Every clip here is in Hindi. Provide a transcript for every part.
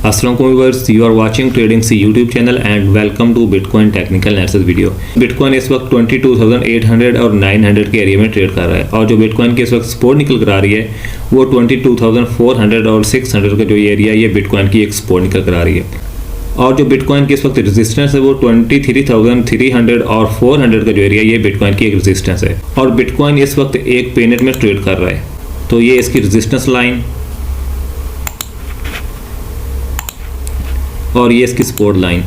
Assalamu alaikum viewers, you are watching Trading C YouTube channel and welcome to Bitcoin Technical Analysis video। Bitcoin इस वक्त 22,800 और 900 के एरिया में ट्रेड कर रहा है और जो Bitcoin की इस वक्त सपोर्ट निकल कर आ रही है वो 22,400 और 600 का जो एरिया ये Bitcoin की एक सपोर्ट निकल कर आ रही है। और जो Bitcoin की इस वक्त रेजिस्टेंस है वो 23,300 और 400 का जो एरिया ये Bitcoin की एक रेजिस्टेंस है और Bitcoin इस वक्त एक पेनेट में ट्रेड कर रहा है। तो ये इसकी रेजिस्टेंस लाइन और ये इसकी सपोर्ट लाइन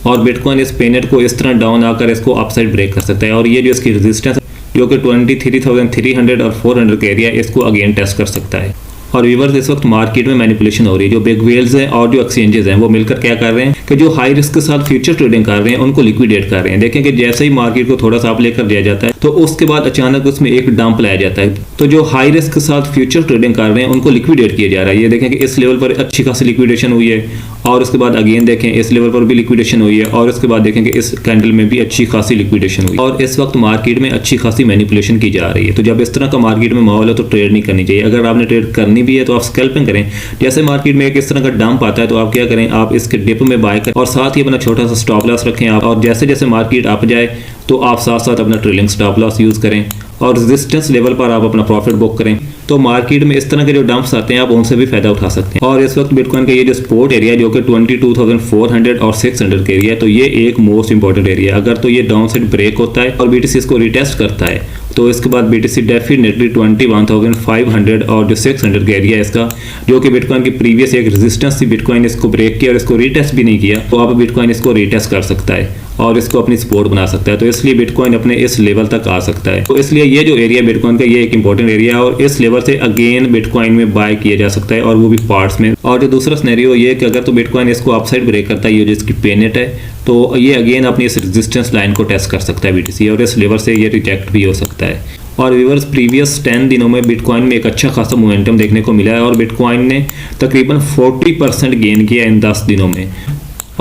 और बिटकॉइन इस पेनेट को इस तरह डाउन आकर इसको अपसाइड ब्रेक कर सकता है और ये जो इसकी रेजिस्टेंस जो कि 23,300 और 400 का एरिया इसको अगेन टेस्ट कर सकता है। और व्यूअर्स इस वक्त मार्केट में मैनिपुलेशन हो रही है। जो बिग वेल्स हैं और जो एक्सचेंजेस हैं वो मिलकर क्या कर रहे हैं कि जो हाई रिस्क के साथ फ्यूचर ट्रेडिंग कर रहे हैं उनको लिक्विडेट कर रहे हैं। देखें कि जैसे ही मार्केट को थोड़ा सा अप लेकर दिया जाता है तो उसके बाद अचानक उसमें एक डंप लाया जाता है। तो जो हाई रिस्क के साथ फ्यूचर ट्रेडिंग कर रहे हैं उनको लिक्विडेट किया जा रहा है। ये देखें कि इस लेवल पर अच्छी खासी लिक्विडेशन हुई है और उसके बाद अगेन देखें इस लेवल पर भी लिक्विडेशन हुई है और उसके बाद देखें कि इस कैंडल में भी अच्छी खासी लिक्विडेशन हुई और इस वक्त मार्केट में अच्छी खासी मैनिपुलेशन की जा रही है। तो जब इस तरह का मार्केट में माहौल है तो ट्रेड नहीं करनी चाहिए। अगर आपने ट्रेड करनी भी है तो आप स्कैल्पिंग करें। जैसे मार्केट में एक इस तरह का डंप आता है तो आप क्या करें, आप इसके डिप में बाय करें और साथ ही अपना छोटा सा स्टॉप लॉस रखें आप। और जैसे जैसे मार्केट अप जाए तो आप साथ साथ अपना ट्रेलिंग स्टॉप लॉस यूज करें और रेजिस्टेंस लेवल पर आप अपना प्रॉफिट बुक करें। तो मार्केट में इस तरह के जो डंप्स आते हैं आप उनसे भी फायदा उठा सकते हैं। और इस वक्त बिटकॉइन का ये जो सपोर्ट एरिया जो कि 22,400 और 600 का एरिया है तो ये एक मोस्ट इंपॉर्टेंट एरिया है। अगर तो ये डाउन साइड ब्रेक होता है और बीटीसी इसको रिटेस्ट करता है तो इसके बाद बीटीसी डेफिनेटली 21,500 और जो 600 का एरिया है इसका जो कि बिटकॉइन की प्रीवियस एक रेजिस्टेंस थी, बिटकॉइन इसको ब्रेक किया और इसको रिटेस्ट भी नहीं किया तो अब बिटकॉइन इसको रिटेस्ट कर सकता है और इसको अपनी सपोर्ट बना सकता है। तो इसलिए बिटकॉइन अपने इस लेवल तक आ सकता है। तो इसलिए ये जो एरिया बिटकॉइन का ये एक इंपॉर्टेंट एरिया है और इस लेवल से अगेन बिटकॉइन में बाय किया जा सकता है और वो भी पार्ट्स में। और जो दूसरा सिनेरियो ये कि अगर तो बिटकॉइन इसको अपसाइड ब्रेक करता है, ये जिसकी पेनेट है, तो ये अगेन अपनी इस रेजिस्टेंस लाइन को टेस्ट कर सकता है बीटीसी और इस लेवल से ये रिजेक्ट भी हो सकता है। और व्यूअर्स प्रीवियस 10 दिनों में बिटकॉइन में एक अच्छा खासा मोमेंटम देखने को मिला है और बिटकॉइन ने तकरीबन 40% गेन किया इन 10 दिनों में।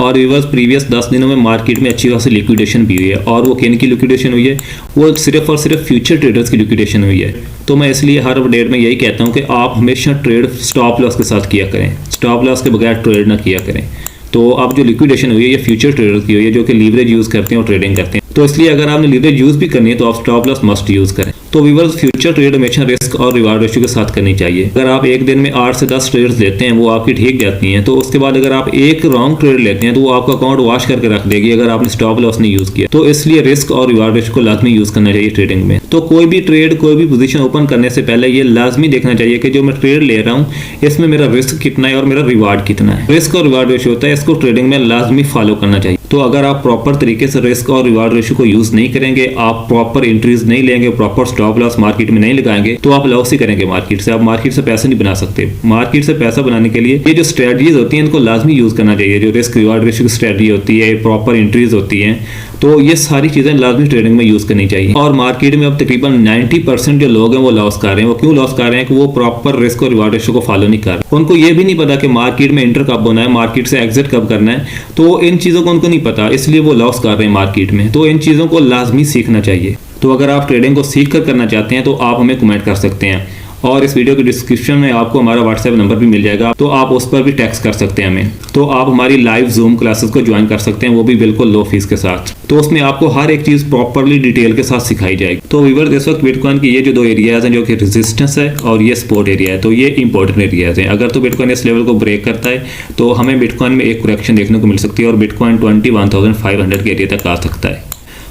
और व्यूअर्स प्रीवियस 10 दिनों में मार्केट में अच्छी खासी लिक्विडेशन भी हुई है और वो किन की लिक्विडेशन हुई है, वो सिर्फ और सिर्फ फ्यूचर ट्रेडर्स की लिक्विडेशन हुई है। तो मैं इसलिए हर अपडेट में यही कहता हूँ कि आप हमेशा ट्रेड स्टॉप लॉस के साथ किया करें, स्टॉप लॉस के बगैर ट्रेड ना किया करें। तो अब जो लिक्विडेशन हुई है ये फ्यूचर ट्रेडर्स की हुई है जो कि लीवरेज यूज़ करते हैं और ट्रेडिंग करते हैं। तो इसलिए अगर आपने लीवरेज यूज़ भी करनी है तो आप स्टॉप लॉस मस्ट यूज़ करें। तो व्यूअर्स फ्यूचर ट्रेड हमेशा रिस्क और रिवार्ड रेशियो के साथ करनी चाहिए। अगर आप एक दिन में 8 से 10 ट्रेड्स लेते हैं वो आपकी ठीक जाती हैं, तो उसके बाद अगर आप एक रॉन्ग ट्रेड लेते हैं तो वो आपका अकाउंट वॉश करके रख देगी अगर आपने स्टॉप लॉस नहीं यूज़ किया। तो इसलिए रिस्क और रिवार्ड रेशियो को लाजमी यूज़ करना चाहिए ट्रेडिंग में। तो कोई भी ट्रेड कोई भी पोजीशन ओपन करने से पहले ये लाजमी देखना चाहिए कि जो मैं ट्रेड ले रहा हूँ इसमें मेरा रिस्क कितना है और मेरा रिवार्ड कितना है। रिस्क और रिवार्ड रेशियो होता है, इसको ट्रेडिंग में लाजमी फॉलो करना चाहिए। तो अगर आप प्रॉपर तरीके से रिस्क और रिवार्ड रेशियो को यूज़ नहीं करेंगे, आप प्रॉपर एंट्रीज नहीं लेंगे, प्रॉपर स्टॉप लॉस मार्केट में नहीं लगाएंगे तो आप लॉस ही करेंगे मार्केट से। आप मार्केट से पैसे नहीं बना सकते। मार्केट से पैसा बनाने के लिए ये जो स्ट्रेटजीज होती हैं इनको लाजमी यूज़ करना चाहिए। जो रिस्क रिवार्ड रेशियो की स्ट्रेटजी होती है, प्रॉपर एंट्रीज होती हैं, तो ये सारी चीज़ें लाजमी ट्रेडिंग में यूज़ करनी चाहिए। और मार्केट में अब तकरीबन 90% जो लोग हैं वो लॉस कर रहे हैं। वो क्यों लॉस कर रहे हैं कि वो प्रॉपर रिस्क और रिवार्ड रेशियो को फॉलो नहीं कर रहे। उनको ये भी नहीं पता कि मार्केट में एंटर कब होना है, मार्केट से एग्जिट कब करना है। तो इन चीज़ों को उनको नहीं पता, इसलिए वो लॉस कर रहे हैं मार्केट में। तो इन चीज़ों को लाजमी सीखना चाहिए। तो अगर आप ट्रेडिंग को सीख कर करना चाहते हैं तो आप हमें कमेंट कर सकते हैं और इस वीडियो के डिस्क्रिप्शन में आपको हमारा व्हाट्सएप नंबर भी मिल जाएगा, तो आप उस पर भी टेक्स्ट कर सकते हैं हमें। तो आप हमारी लाइव जूम क्लासेस को ज्वाइन कर सकते हैं, वो भी बिल्कुल लो फीस के साथ। तो उसमें आपको हर एक चीज़ प्रॉपरली डिटेल के साथ सिखाई जाएगी। तो व्यूअर्स इस वक्त बिटकॉइन की ये जो दो एरियाज हैं जो कि रेजिस्टेंस है और ये सपोर्ट एरिया है, तो ये इंपॉर्टेंट एरियाज हैं। अगर तो बिटकॉइन इस लेवल को ब्रेक करता है तो हमें बिटकॉइन में एक करेक्शन देखने को मिल सकती है और बिटकॉइन 21,500 के एरिया तक आ सकता है।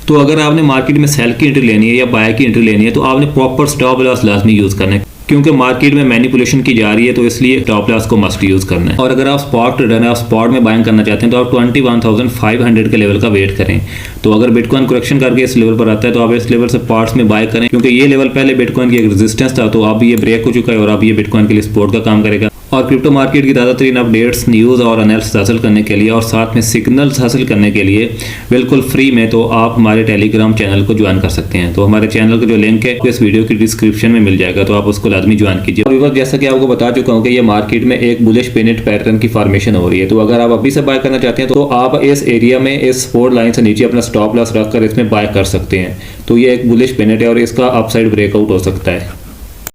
तो अगर आपने मार्केट में सेल की एंट्री लेनी है या बाय की एंट्री लेनी है तो आपने प्रॉपर स्टॉप लॉस लाजमी यूज़ करना है क्योंकि मार्केट में मैनिपुलेशन की जा रही है, तो इसलिए स्टॉप लॉस को मस्ट यूज़ करना है। और अगर आप स्पॉट ट्रेडर हैं, आप स्पॉट में बाइंग करना चाहते हैं तो आप 21,500 के लेवल का वेट करें। तो अगर बिटकॉइन करेक्शन करके इस लेवल पर आता है तो आप इस लेवल से पार्ट्स में बाय करें क्योंकि ये लेवल पहले बिटकॉइन की एक रेजिस्टेंस था, तो अब ये ब्रेक हो चुका है और अब ये बिटकॉइन के लिए सपोर्ट का काम करेगा। और क्रिप्टो मार्केट की ताज़ा तरीन अपडेट्स, न्यूज़ और एनालिसिस हासिल करने के लिए और साथ में सिग्नल्स हासिल करने के लिए बिल्कुल फ्री में तो आप हमारे टेलीग्राम चैनल को ज्वाइन कर सकते हैं। तो हमारे चैनल का जो लिंक है इस वीडियो की डिस्क्रिप्शन में मिल जाएगा, तो आप उसको लाजमी ज्वाइन कीजिए। और जैसा कि आपको बता चुका हूँ कि ये मार्केट में एक बुलिश पेनेट पैटर्न की फॉर्मेशन हो रही है। तो अगर आप अभी से बाय करना चाहते हैं तो आप इस एरिया में इस सपोर्ट लाइन से नीचे अपना स्टॉप लॉस रखकर इसमें बाय कर सकते हैं। तो ये एक बुलिश पेनेट है और इसका अपसाइड ब्रेकआउट हो सकता है।